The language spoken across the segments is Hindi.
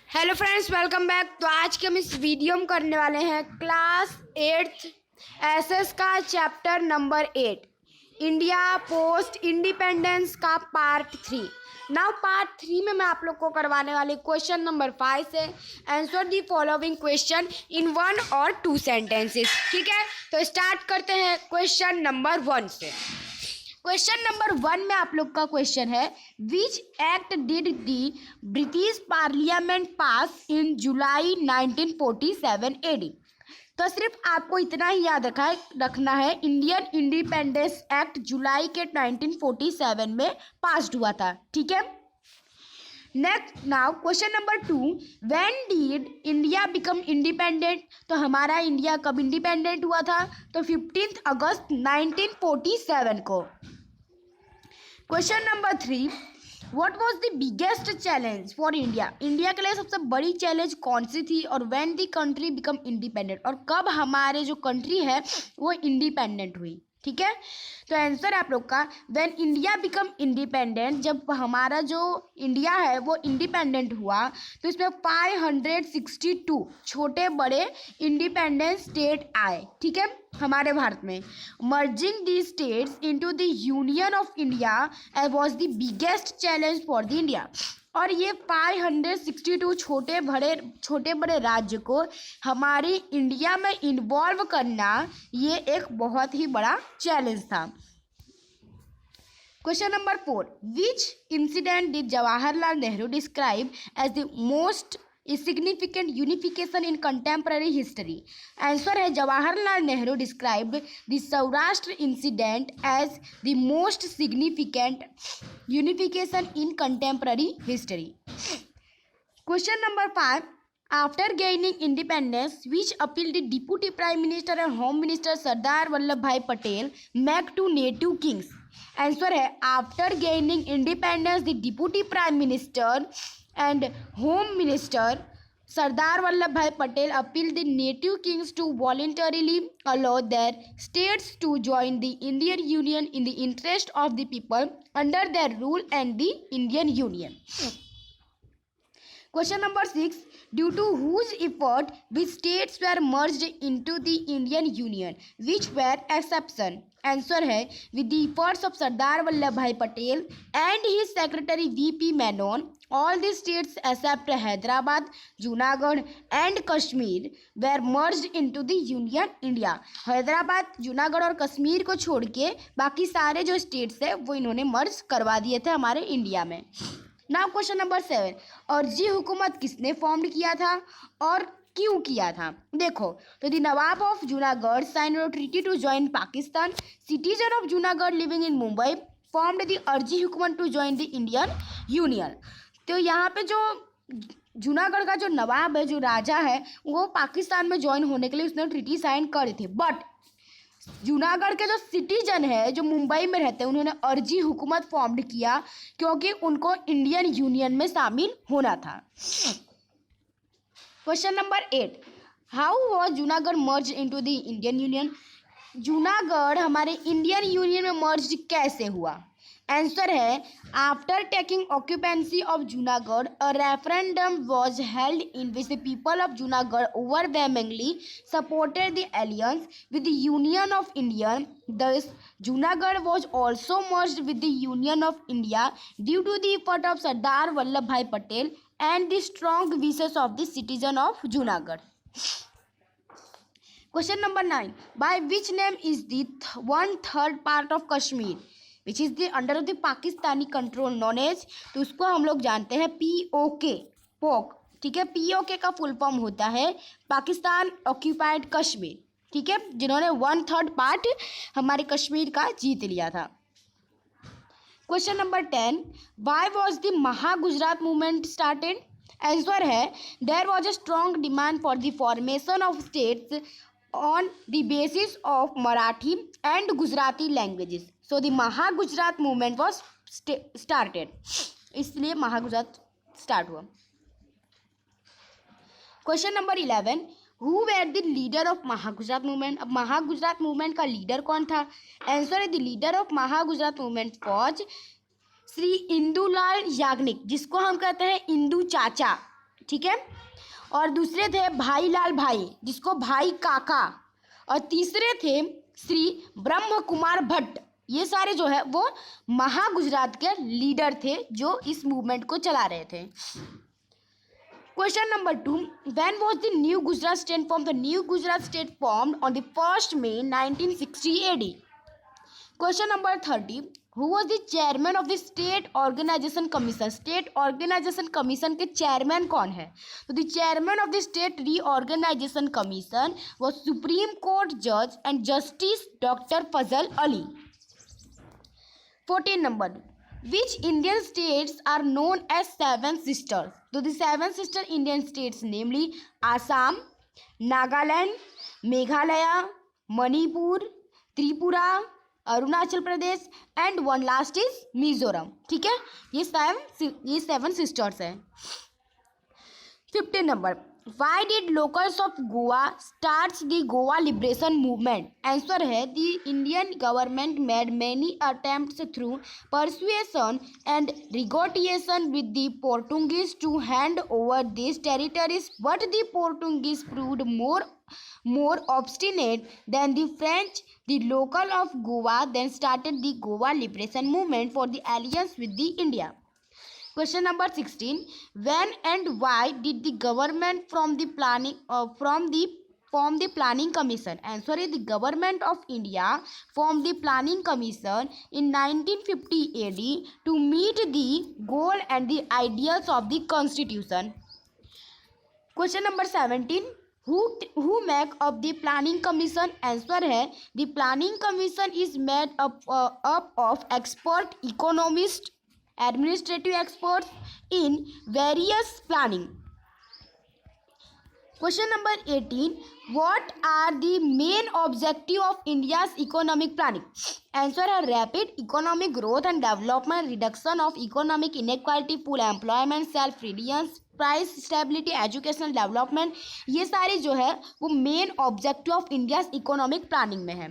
Hello friends, welcome back. तो आज के हम इस वीडियो में करने वाले हैं क्लास 8th एसएस का chapter number 8 India post independence का पार्ट 3। नाउ पार्ट 3 में मैं आप लोग को करवाने वाली क्वेश्चन नंबर 5 से answer the following question in 1 और 2 सेंटेंसेस। ठीक है, तो स्टार्ट करते हैं क्वेश्चन नंबर 1 से। क्वेश्चन नंबर 1 में आप लोग का क्वेश्चन है, which act did the British parliament pass in July 1947 AD. तो सिर्फ आपको इतना ही याद रखना है, इंडियन इंडिपेंडेंस एक्ट जुलाई के 1947 में पास हुआ था। ठीक है, next now question number 2, when did India become independent. तो हमारा इंडिया कब इंडिपेंडेंट हुआ था? तो 15 अगस्त 1947 को। Question number 3, what was the biggest challenge for India. India के लिए सबसे बड़ी चैलेंज कौन सी थी? और when the country become independent, और कब हमारे जो कंट्री है वो इंडिपेंडेंट हुई। ठीक है, तो आंसर आप लोग का व्हेन इंडिया बिकम इंडिपेंडेंट, जब हमारा जो इंडिया है वो इंडिपेंडेंट हुआ तो इसमें 562 छोटे बड़े इंडिपेंडेंट स्टेट आए। ठीक है, हमारे भारत में merging the states into the union of India was the biggest challenge for the India. और ये 562 छोटे बड़े राज्य को हमारी इंडिया में इन्वॉल्व करना ये एक बहुत ही बड़ा चैलेंज था। Question number 4, which incident did Jawaharlal Nehru describe as the most significant unification in contemporary history। Answer है Jawaharlal Nehru described the Saurashtra incident as the most significant unification in contemporary history. Question number 5, after gaining independence which appeal the deputy prime minister and home minister Sardar Vallabhbhai Patel make to native kings. Answer है after gaining independence the deputy prime minister and home minister Sardar Vallabh Bhai Patel appealed the native kings to voluntarily allow their states to join the Indian Union in the interest of the people under their rule and the Indian Union। Question number 6, due to whose effort which states were merged into the Indian Union, which were exception। Answer है with the efforts of Sardar Vallabh Bhai Patel and his secretary VP Menon, all the states except Hyderabad, Junagadh and Kashmir were merged into the Union India। Hyderabad, Junagadh और कश्मीर को छोड़ के बाकी सारे जो स्टेट्स है वो इन्होंने मर्ज करवा दिए थे हमारे इंडिया में। नाउ क्वेश्चन नंबर 7, अर्जी हुकूमत किसने फॉर्म किया था और क्यों किया था? देखो, तो the nawab of Junagadh sign treaty to join Pakistan, citizen of Junagadh living in Mumbai formed the Arzi Hukumat to join the Indian Union. तो यहाँ पे जो जूनागढ़ का जो नवाब है, जो राजा है, वो पाकिस्तान में ज्वाइन होने के लिए उसने ट्रीटी साइन करी थी। बट जूनागढ़ के जो सिटीजन है जो मुंबई में रहते हैं उन्होंने अर्जी हुकूमत फॉर्म्ड किया क्योंकि उनको इंडियन यूनियन में शामिल होना था। Question number 8, how was Junagadh merge into the Indian union. Junagadh हमारे इंडियन यूनियन में मर्ज कैसे हुआ? आंसर है after taking occupancy of Junagadh a referendum was held in which the people of Junagadh overwhelmingly supported the alliance with the union of India. Thus Junagadh was also merged with the union of India due to the effort of Sardar Vallabhbhai Patel and the strong wishes of the citizen of Junagadh। Question number 9, by which name is the 1/3 part of Kashmir which is the under the Pakistani control known as। तो उसको हम लोग जानते हैं POK, पोक। ठीक है, POK का फुल फॉर्म होता है पाकिस्तान ऑक्यूपाइड कश्मीर। ठीक है, जिन्होंने 1/3 पार्ट हमारे कश्मीर का जीत लिया था। Question number 10, why was the Maha Gujarat movement started. Answer है there was a strong demand for the formation of states on the basis of Marathi and Gujarati languages. So the Maha Gujarat movement was started, इसलिए महा गुजरात स्टार्ट हुआ। Question number 11, who were the leader of Mahagujarat movement. अब महागुजरात मूवमेंट का लीडर कौन था? आंसर है the leader of Mahagujarat movement was Shri Indulal Yagnik, जिसको हम कहते हैं इंदू चाचा। ठीक है। और दूसरे थे भाई लाल भाई, जिसको भाई काका, और तीसरे थे श्री ब्रह्म कुमार भट्ट। ये सारे जो है वो महागुजरात के लीडर थे जो इस मूवमेंट को चला रहे थे। Question number 2. When was the new Gujarat state formed? The new Gujarat state formed on the 1st May 1960 AD. Question number 30. Who was the chairman of the State Organization Commission? State Organization Commission के chairman कौन है? तो the chairman of the State Reorganization Commission was Supreme Court Judge and Justice Dr. Fazal Ali. 14 number. Which Indian states are known as Seven Sisters? So the Seven Sister Indian states, namely Assam, Nagaland, Meghalaya, Manipur, Tripura, Arunachal Pradesh and one last is Mizoram. ठीक है, ये सेवन सिस्टर्स हैं। 15 number, why did locals of Goa starts the Goa liberation movement? Answer है the Indian government made many attempts through persuasion and negotiation with the Portuguese to hand over this territories, but the Portuguese proved more obstinate than the French. The local of Goa then started the Goa liberation movement for the alliance with the India. Question number 16. When and why did the government form the planning commission? Answer is the government of India formed the planning commission in 1950 AD to meet the goal and the ideals of the constitution. Question number 17. Who make up the planning commission? Answer है the planning commission is made up of expert economists, administrative experts in various planning. Question number 18. What are the main objective of India's economic planning? Answer है rapid economic growth and development, reduction of economic inequality, full employment, self reliance, price stability, educational development. ये सारे जो है वो main objective of India economic planning में है।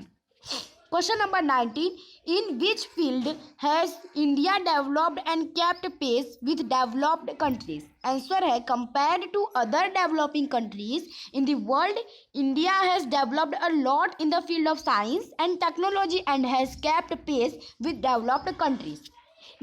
Question number 19. In which field has India developed and kept pace with developed countries? Answer है compared to other developing countries in the world, India has developed a lot in the field of science and technology and has kept pace with developed countries.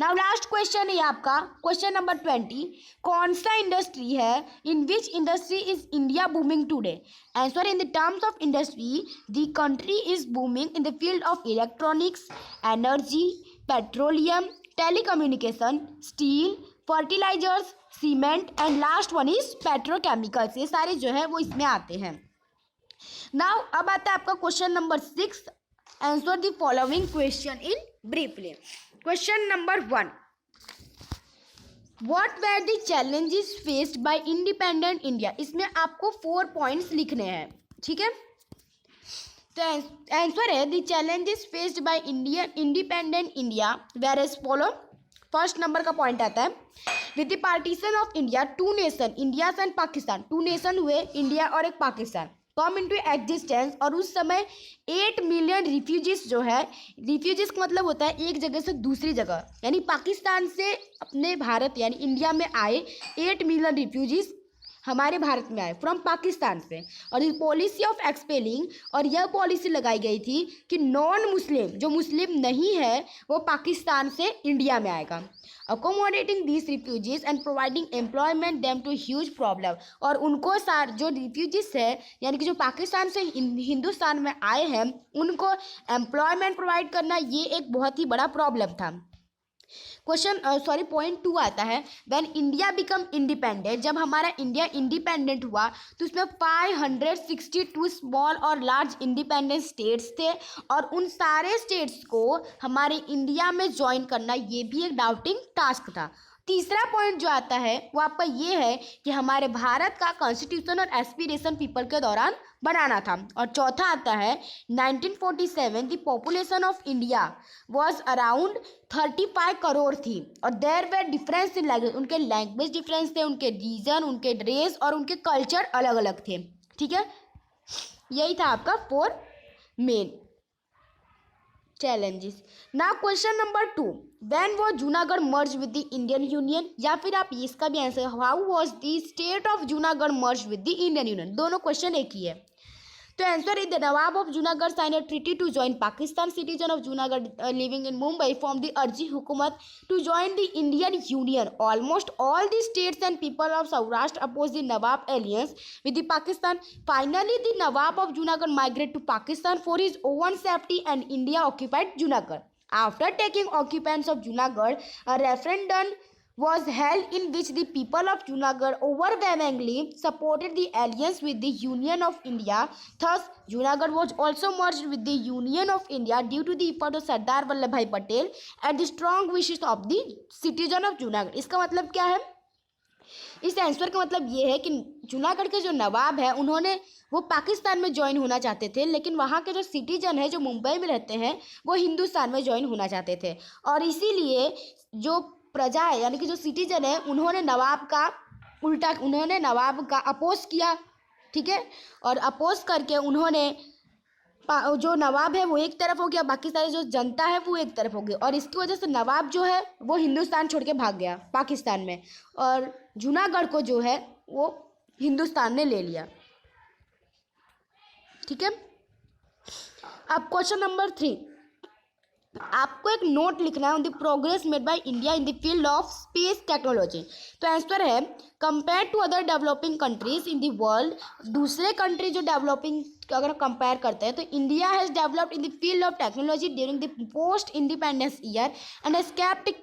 Now last question है आपका क्वेश्चन नंबर 20. कौन सा इंडस्ट्री है? In which industry is India booming today? Answer in the terms of industry the country is booming in the field of electronics, energy, petroleum, telecommunication, steel, fertilizers, cement and last one is petrochemicals. ये सारे जो है वो इसमें आते हैं। नाउ अब आता है आपका question number 6. Answer the following question in briefly. Question number 1. What were the challenges faced by independent India? इसमें आपको 4 पॉइंट्स लिखने हैं, ठीक है। तो आंसर है the challenges faced by independent India were as follow. First number का पॉइंट आता है with the partition of India, 2 nation India and Pakistan, 2 nation हुए, इंडिया और एक पाकिस्तान, कम इनटू एग्जिस्टेंस। और उस समय 8 मिलियन रिफ्यूजीज जो है, रिफ्यूजीज का मतलब होता है एक जगह से दूसरी जगह, यानी पाकिस्तान से अपने भारत यानी इंडिया में आए 8 मिलियन रिफ्यूजीज हमारे भारत में आए फ्रॉम पाकिस्तान से। और ये पॉलिसी ऑफ एक्सपेलिंग, और यह पॉलिसी लगाई गई थी कि नॉन मुस्लिम, जो मुस्लिम नहीं है वो पाकिस्तान से इंडिया में आएगा। Accommodating these refugees and providing employment them to huge problem, और उनको जो रिफ्यूजीज है यानी कि जो पाकिस्तान से हिंदुस्तान में आए हैं उनको एम्प्लॉयमेंट प्रोवाइड करना ये एक बहुत ही बड़ा प्रॉब्लम था। पॉइंट 2 आता है व्हेन इंडिया बिकम इंडिपेंडेंट, जब हमारा इंडिया इंडिपेंडेंट हुआ तो उसमें 562 स्मॉल और लार्ज इंडिपेंडेंट स्टेट्स थे, और उन सारे स्टेट्स को हमारे इंडिया में ज्वाइन करना ये भी एक डाउटिंग टास्क था। तीसरा पॉइंट जो आता है वो आपका ये है कि हमारे भारत का कॉन्स्टिट्यूशन और एस्पिरेशन पीपल के दौरान बनाना था। और चौथा आता है 1947 the population of India was around 35 crore थी, और their way difference in language, उनके लैंग्वेज डिफरेंस थे, उनके रीजन, उनके रेस और उनके कल्चर अलग अलग थे, ठीक है। यही था आपका 4 main. challenges. Now question number 2. When was Junagadh merged with the Indian Union? या फिर आप इसका भी answer, how was the state of Junagadh merged with the Indian Union? दोनों क्वेश्चन एक ही है. तो answer is the nawab of Junagadh sign a treaty to join Pakistan. Citizen of Junagadh living in Mumbai form the Arzi Hukumat to join the Indian Union. Almost all the states and people of Saurashtra oppose the nawab alliance with the Pakistan. Finally the nawab of Junagadh migrate to Pakistan for his own safety and India occupied Junagadh. After taking occupants of Junagadh, a referendum was held in which the people of Junagadh overwhelmingly supported the alliance with the Union of India. Thus, Junagadh was also merged with the Union of India due to the effort of Sardar Vallabhbhai Patel and the strong wishes of the citizen of Junagadh. इसका मतलब क्या है? इस आंसर का मतलब ये है कि जूनागढ़ के जो नवाब है उन्होंने वो पाकिस्तान में ज्वाइन होना चाहते थे, लेकिन वहाँ के जो सिटीजन है जो मुंबई में रहते हैं वो हिंदुस्तान में ज्वाइन होना चाहते थे. और इसीलिए जो प्रजा है यानी कि जो सिटीजन है उन्होंने नवाब का अपोज किया. ठीक है, और अपोज करके उन्होंने जो नवाब है वो एक तरफ हो गया, बाकी सारी जो जनता है वो एक तरफ हो गई, और इसकी वजह से नवाब जो है वो हिंदुस्तान छोड़ के भाग गया पाकिस्तान में, और जूनागढ़ को जो है वो हिंदुस्तान ने ले लिया. ठीक है. अब क्वेश्चन नंबर 3, आपको एक नोट लिखना है on the progress made by India in the field of space technology. तो आंसर है compare to other developing countries in the world. दूसरे कंट्री जो डेवलपिंग अगर कंपेयर करते हैं तो India has developed in the field of technology during the post independence year and has kept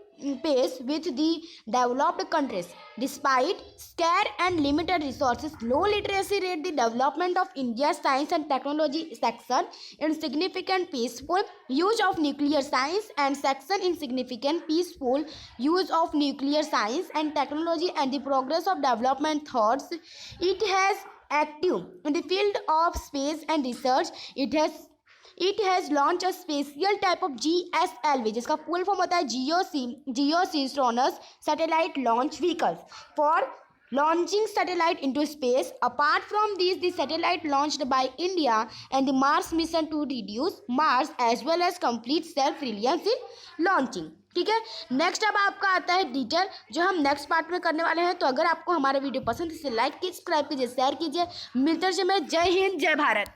pace with the developed countries. Despite scarce and limited resources, low literacy rate, the development of India's science and technology section in significant peaceful use of nuclear science and section in significant peaceful use of nuclear science and technology and the progress of development thoughts. It has active in the field of space and research. It has launched a special type of GSLV जिसका फुल फॉर्म होता है geosynchronous satellite launch vehicles for launching satellite into space. Apart from these, the satellite launched by India and the Mars mission to reduce Mars as well as complete self-reliance in launching. ठीक है. नेक्स्ट अब आपका आता है डिटेल जो हम नेक्स्ट पार्ट में करने वाले हैं. तो अगर आपको हमारा वीडियो पसंद है इसे लाइक कीजिए, सब्सक्राइब कीजिए, शेयर कीजिए. मिलते हैं. जय हिंद, जय भारत.